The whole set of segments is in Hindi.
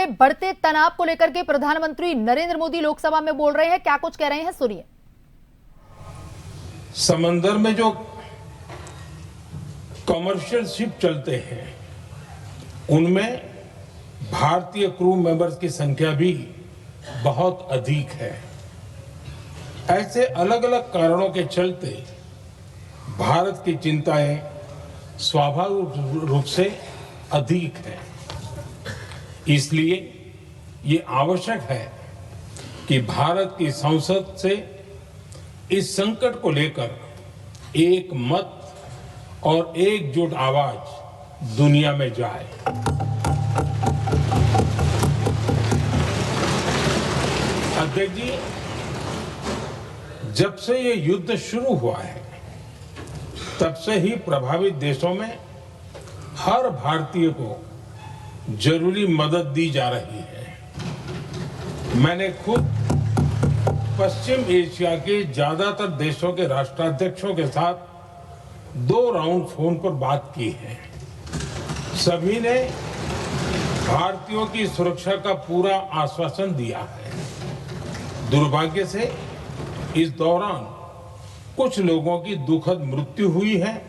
बढ़ते तनाव को लेकर के प्रधानमंत्री नरेंद्र मोदी लोकसभा में बोल रहे हैं, क्या कुछ कह रहे हैं सुनिए। समंदर में जो कमर्शियल शिप चलते हैं उनमें भारतीय क्रू मेंबर्स की संख्या भी बहुत अधिक है। ऐसे अलग अलग कारणों के चलते भारत की चिंताएं स्वाभाविक रूप से अधिक है। इसलिए ये आवश्यक है कि भारत की संसद से इस संकट को लेकर एक मत और एकजुट आवाज दुनिया में जाए। अध्यक्ष जी, जब से ये युद्ध शुरू हुआ है तब से ही प्रभावित देशों में हर भारतीय को जरूरी मदद दी जा रही है। मैंने खुद पश्चिम एशिया के ज्यादातर देशों के राष्ट्राध्यक्षों के साथ 2 राउंड फोन पर बात की है। सभी ने भारतीयों की सुरक्षा का पूरा आश्वासन दिया है। दुर्भाग्य से इस दौरान कुछ लोगों की दुखद मृत्यु हुई है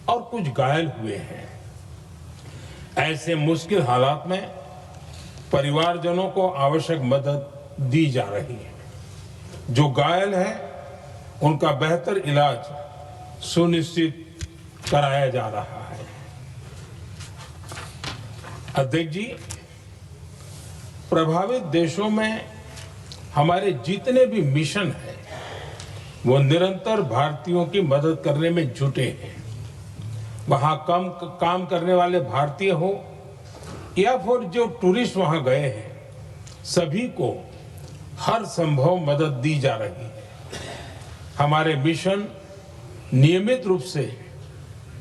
और कुछ घायल हुए हैं। ऐसे मुश्किल हालात में परिवारजनों को आवश्यक मदद दी जा रही है। जो घायल हैं उनका बेहतर इलाज सुनिश्चित कराया जा रहा है। अध्यक्ष जी, प्रभावित देशों में हमारे जितने भी मिशन हैं वो निरंतर भारतीयों की मदद करने में जुटे हैं। वहां काम करने वाले भारतीय हो या फिर जो टूरिस्ट वहां गए हैं, सभी को हर संभव मदद दी जा रही है। हमारे मिशन नियमित रूप से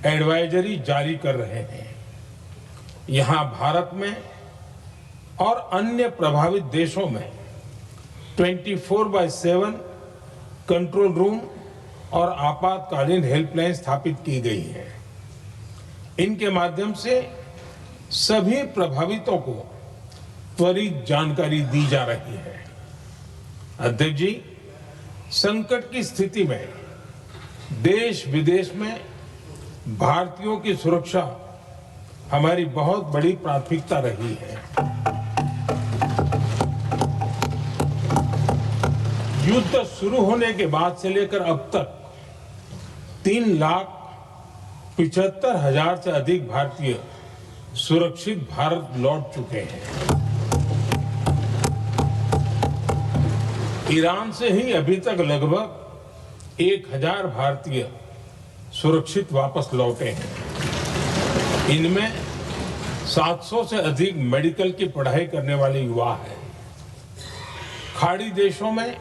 एडवाइजरी जारी कर रहे हैं। यहां भारत में और अन्य प्रभावित देशों में 24/7 कंट्रोल रूम और आपातकालीन हेल्पलाइन स्थापित की गई है। इनके माध्यम से सभी प्रभावितों को त्वरित जानकारी दी जा रही है। अध्यक्ष जी, संकट की स्थिति में देश विदेश में भारतीयों की सुरक्षा हमारी बहुत बड़ी प्राथमिकता रही है। युद्ध शुरू होने के बाद से लेकर अब तक 3,75,000 से अधिक भारतीय सुरक्षित भारत लौट चुके हैं। ईरान से ही अभी तक लगभग 1,000 भारतीय सुरक्षित वापस लौटे हैं। इनमें 700 से अधिक मेडिकल की पढ़ाई करने वाले युवा हैं। खाड़ी देशों में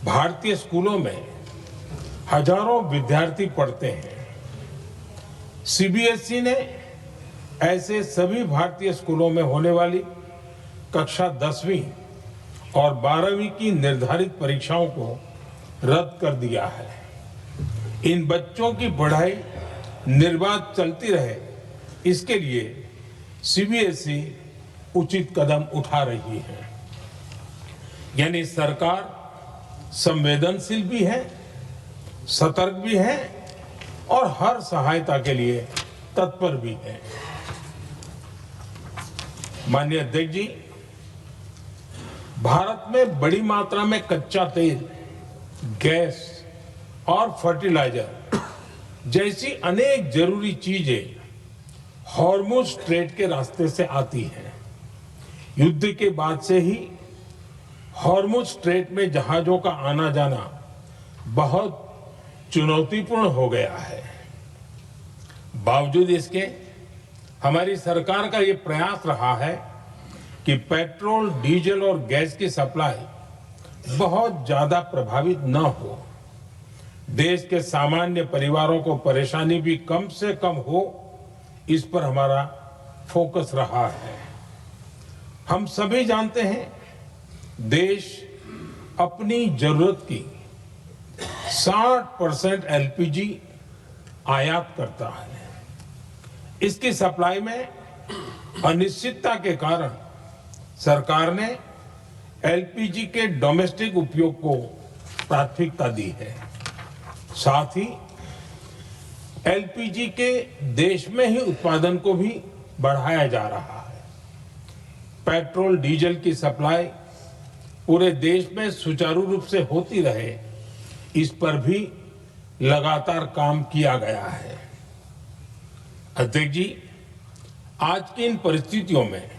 भारतीय स्कूलों में हजारों विद्यार्थी पढ़ते हैं। सीबीएसई ने ऐसे सभी भारतीय स्कूलों में होने वाली कक्षा 10वीं और 12वीं की निर्धारित परीक्षाओं को रद्द कर दिया है। इन बच्चों की पढ़ाई निर्बाध चलती रहे, इसके लिए सीबीएसई उचित कदम उठा रही है। यानी सरकार संवेदनशील भी है, सतर्क भी है और हर सहायता के लिए तत्पर भी है। माननीय अध्यक्ष जी, भारत में बड़ी मात्रा में कच्चा तेल, गैस और फर्टिलाइजर जैसी अनेक जरूरी चीजें हॉर्मुज स्ट्रेट के रास्ते से आती हैं। युद्ध के बाद से ही हॉर्मुज स्ट्रेट में जहाजों का आना जाना बहुत चुनौतीपूर्ण हो गया है। बावजूद इसके हमारी सरकार का ये प्रयास रहा है कि पेट्रोल, डीजल और गैस की सप्लाई बहुत ज्यादा प्रभावित न हो। देश के सामान्य परिवारों को परेशानी भी कम से कम हो, इस पर हमारा फोकस रहा है। हम सभी जानते हैं देश अपनी जरूरत की 60% एलपीजी आयात करता है। इसकी सप्लाई में अनिश्चितता के कारण सरकार ने एलपीजी के डोमेस्टिक उपयोग को प्राथमिकता दी है। साथ ही एलपीजी के देश में ही उत्पादन को भी बढ़ाया जा रहा है। पेट्रोल डीजल की सप्लाई पूरे देश में सुचारू रूप से होती रहे, इस पर भी लगातार काम किया गया है। अध्यक्ष जी, आज की इन परिस्थितियों में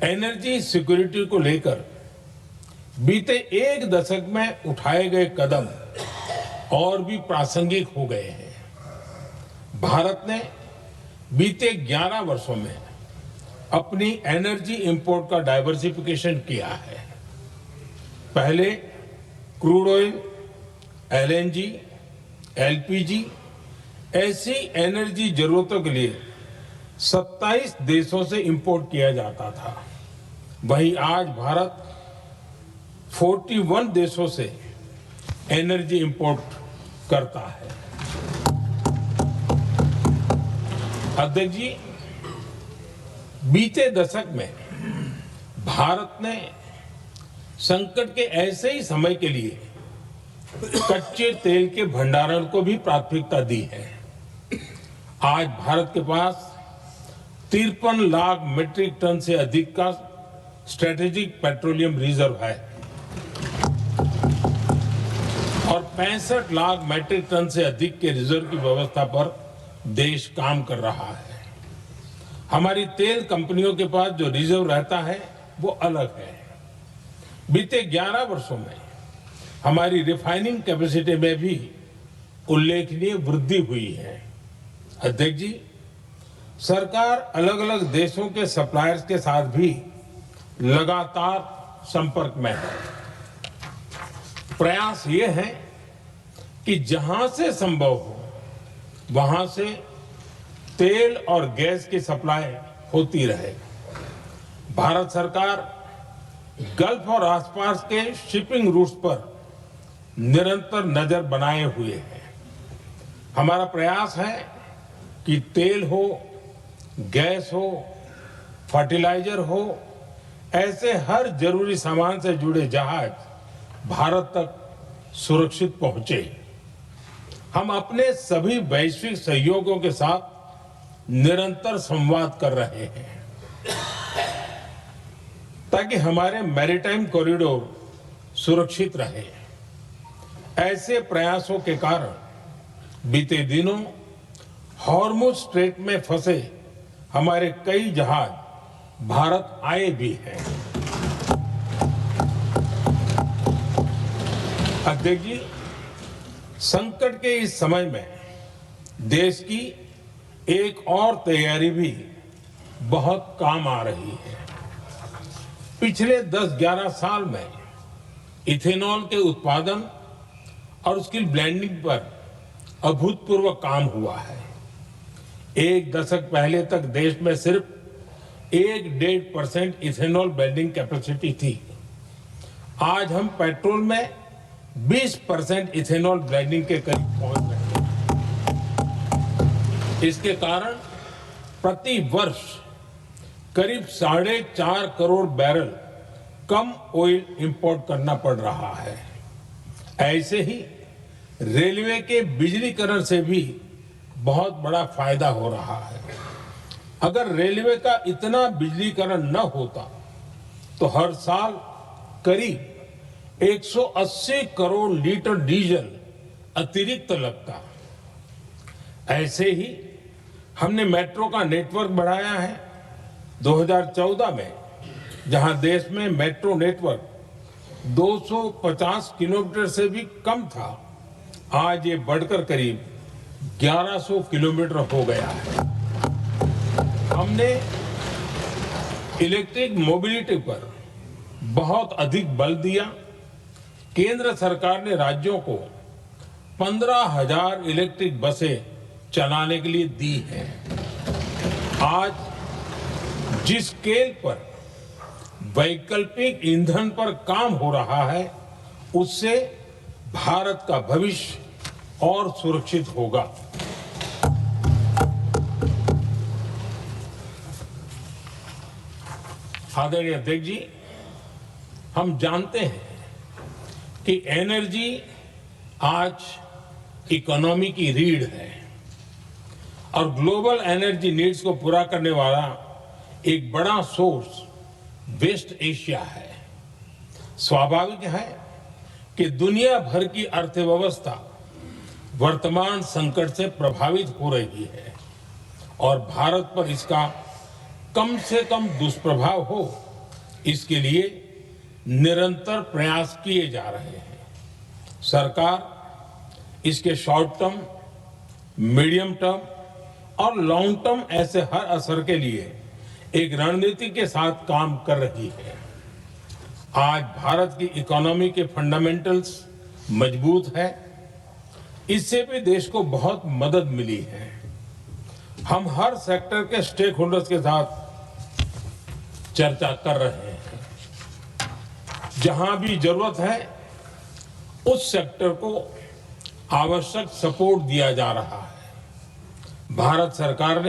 एनर्जी सिक्योरिटी को लेकर बीते एक दशक में उठाए गए कदम और भी प्रासंगिक हो गए हैं। भारत ने बीते 11 वर्षों में अपनी एनर्जी इंपोर्ट का डाइवर्सिफिकेशन किया है। पहले क्रूड ऑयल, एलएनजी, एलपीजी ऐसी एनर्जी जरूरतों के लिए 27 देशों से इंपोर्ट किया जाता था। वहीं आज भारत 41 देशों से एनर्जी इंपोर्ट करता है। अध्यक्ष जी, बीते दशक में भारत ने संकट के ऐसे ही समय के लिए कच्चे तेल के भंडारण को भी प्राथमिकता दी है। आज भारत के पास 53 लाख मीट्रिक टन से अधिक का स्ट्रेटेजिक पेट्रोलियम रिजर्व है और 65 लाख मीट्रिक टन से अधिक के रिजर्व की व्यवस्था पर देश काम कर रहा है। हमारी तेल कंपनियों के पास जो रिजर्व रहता है वो अलग है। बीते 11 वर्षों में हमारी रिफाइनिंग कैपेसिटी में भी उल्लेखनीय वृद्धि हुई है। अध्यक्ष जी, सरकार अलग अलग देशों के सप्लायर्स के साथ भी लगातार संपर्क में है। प्रयास ये है कि जहां से संभव हो वहां से तेल और गैस की सप्लाई होती रहे। भारत सरकार गल्फ और आसपास के शिपिंग रूट्स पर निरंतर नजर बनाए हुए है। हमारा प्रयास है कि तेल हो, गैस हो, फर्टिलाइजर हो, ऐसे हर जरूरी सामान से जुड़े जहाज भारत तक सुरक्षित पहुंचे। हम अपने सभी वैश्विक सहयोगियों के साथ निरंतर संवाद कर रहे हैं ताकि हमारे मैरीटाइम कॉरिडोर सुरक्षित रहे। ऐसे प्रयासों के कारण बीते दिनों हॉर्मुज स्ट्रेट में फंसे हमारे कई जहाज भारत आए भी हैं। अध्यक्ष जी, संकट के इस समय में देश की एक और तैयारी भी बहुत काम आ रही है। पिछले 10-11 साल में इथेनॉल के उत्पादन और उसकी ब्लेंडिंग पर अभूतपूर्व काम हुआ है। एक दशक पहले तक देश में सिर्फ 1-1.5% इथेनॉल ब्लेंडिंग कैपेसिटी थी। आज हम पेट्रोल में 20% इथेनॉल ब्लेंडिंग के करीब पहुंच रहे हैं। इसके कारण प्रति वर्ष करीब 4.5 करोड़ बैरल कम ऑयल इंपोर्ट करना पड़ रहा है। ऐसे ही रेलवे के बिजलीकरण से भी बहुत बड़ा फायदा हो रहा है। अगर रेलवे का इतना बिजलीकरण न होता तो हर साल करीब 180 करोड़ लीटर डीजल अतिरिक्त लगता। ऐसे ही हमने मेट्रो का नेटवर्क बढ़ाया है। 2014 में जहां देश में मेट्रो नेटवर्क 250 किलोमीटर से भी कम था, आज ये बढ़कर करीब 1100 किलोमीटर हो गया है। हमने इलेक्ट्रिक मोबिलिटी पर बहुत अधिक बल दिया। केंद्र सरकार ने राज्यों को 15,000 इलेक्ट्रिक बसें चलाने के लिए दी है। आज जिस स्केल पर वैकल्पिक ईंधन पर काम हो रहा है, उससे भारत का भविष्य और सुरक्षित होगा। आदरणीय अध्यक्ष जी, हम जानते हैं कि एनर्जी आज इकोनॉमी की रीढ़ है और ग्लोबल एनर्जी नीड्स को पूरा करने वाला एक बड़ा सोर्स वेस्ट एशिया है। स्वाभाविक है कि दुनिया भर की अर्थव्यवस्था वर्तमान संकट से प्रभावित हो रही है और भारत पर इसका कम से कम दुष्प्रभाव हो, इसके लिए निरंतर प्रयास किए जा रहे हैं। सरकार इसके शॉर्ट टर्म, मीडियम टर्म और लॉन्ग टर्म ऐसे हर असर के लिए एक रणनीति के साथ काम कर रही है। आज भारत की इकोनॉमी के फंडामेंटल्स मजबूत है, इससे भी देश को बहुत मदद मिली है। हम हर सेक्टर के स्टेक होल्डर्स के साथ चर्चा कर रहे हैं। जहां भी जरूरत है उस सेक्टर को आवश्यक सपोर्ट दिया जा रहा है। भारत सरकार ने